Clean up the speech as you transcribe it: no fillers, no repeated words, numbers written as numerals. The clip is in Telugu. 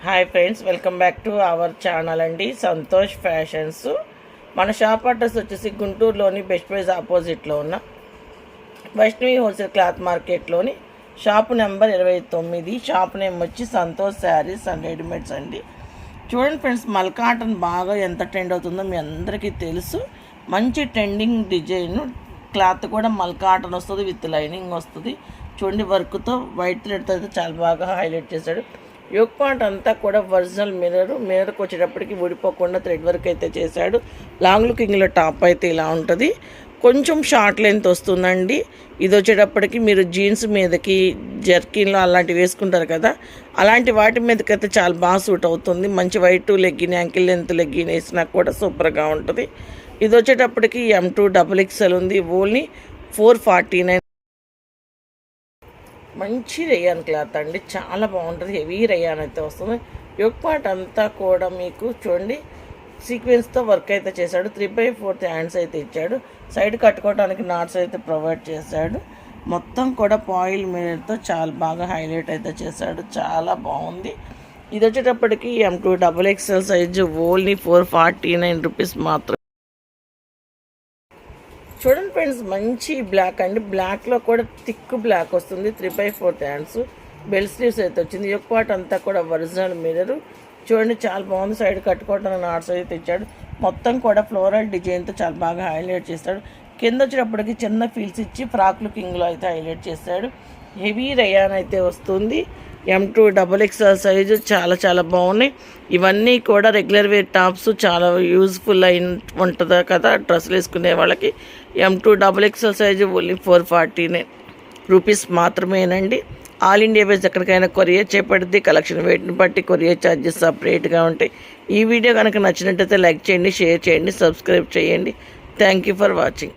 Hi friends, welcome back to our channel అండి. సంతోష్ ఫ్యాషన్స్. మన షాప్ అడ్రస్ వచ్చేసి గుంటూరులోని బెస్ట్ ప్రైజ్ ఆపోజిట్లో ఉన్న వైష్ణవి హోల్సేల్ క్లాత్ మార్కెట్లోని షాప్ నెంబర్ 29. షాప్ నేమ్ వచ్చి సంతోష్ శారీస్ అండ్ రెడీమేడ్స్ అండి. చూడండి ఫ్రెండ్స్, మల్ కాటన్ బాగా ఎంత ట్రెండ్ అవుతుందో మీ అందరికీ తెలుసు. మంచి ట్రెండింగ్ డిజైన్ క్లాత్ కూడా మల్ కాటన్ వస్తుంది, విత్ లైనింగ్ వస్తుంది. చూడండి, వర్క్తో వైట్ థ్రెడ్తో అయితే చాలా బాగా హైలైట్ చేశాడు. యోక్ పాయింట్ అంతా కూడా ఒరిజినల్ మిర్రర్కి వచ్చేటప్పటికి ఊడిపోకుండా థ్రెడ్ వర్క్ అయితే చేశాడు. లాంగ్ లుకింగ్లో టాప్ అయితే ఇలా ఉంటుంది. కొంచెం షార్ట్ లెంత్ వస్తుందండి. ఇది వచ్చేటప్పటికి మీరు జీన్స్ మీదకి జర్కిన్లో అలాంటివి వేసుకుంటారు కదా, అలాంటి వాటి మీదకైతే చాలా బాగా సూట్ అవుతుంది. మంచి white legging, ankle length legging వేసినా కూడా సూపర్గా ఉంటుంది. ఇది వచ్చేటప్పటికి M2 XXL ఉంది. ఓన్లీ 449. మంచి రేయాన్ క్లాత్ అండి, చాలా బాగుంటుంది. హెవీ రేయాన్ అయితే వస్తుంది. యోక్ పార్ట్ అంతా కూడా మీకు చూడండి సీక్వెన్స్తో వర్క్ అయితే చేశాడు. 3/4 హ్యాండ్స్ అయితే ఇచ్చాడు. సైడ్ కట్టుకోవడానికి నాట్స్ అయితే ప్రొవైడ్ చేశాడు. మొత్తం కూడా పాయిల్ మిర్రర్తో చాలా బాగా హైలైట్ అయితే చేశాడు. చాలా బాగుంది. ఇది వచ్చేటప్పటికి M2 XXL size only 449 rupees మాత్రం. చూడండి ఫ్రెండ్స్, మంచి బ్లాక్ అండి. బ్లాక్లో కూడా థిక్ బ్లాక్ వస్తుంది. 3/4 హ్యాండ్స్, బెల్ స్లీవ్స్ అయితే వచ్చింది. యోక్ పార్ట్ అంతా కూడా ఒరిజినల్ మిర్రర్. చూడండి, చాలా బాగుంది. సైడ్ కట్టుకోవడానికి నాట్స్ అయితే ఇచ్చాడు. మొత్తం కూడా ఫ్లోరల్ డిజైన్తో చాలా బాగా హైలైట్ చేస్తాడు. కింద వచ్చేటప్పటికి చిన్న ఫీల్స్ ఇచ్చి ఫ్రాక్ లుకింగ్లో అయితే హైలైట్ చేస్తాడు. హెవీ రయాన్ అయితే వస్తుంది. M2 XXL సైజు చాలా బాగున్నాయి. ఇవన్నీ కూడా రెగ్యులర్ వేర్ టాప్స్, చాలా యూజ్ఫుల్ అయిన ఉంటుంది కదా డ్రెస్సులు వేసుకునే వాళ్ళకి. M2 XXL size only 449 rupees మాత్రమేనండి. ఆల్ ఇండియా వైజ్ ఎక్కడికైనా కొరియర్ చేపడితే కలెక్షన్ వెయిట్ని బట్టి కొరియర్ ఛార్జెస్ సపరేట్గా ఉంటాయి. ఈ వీడియో కనుక నచ్చినట్టయితే లైక్ చేయండి, షేర్ చేయండి, సబ్స్క్రైబ్ చేయండి. Thank you for watching.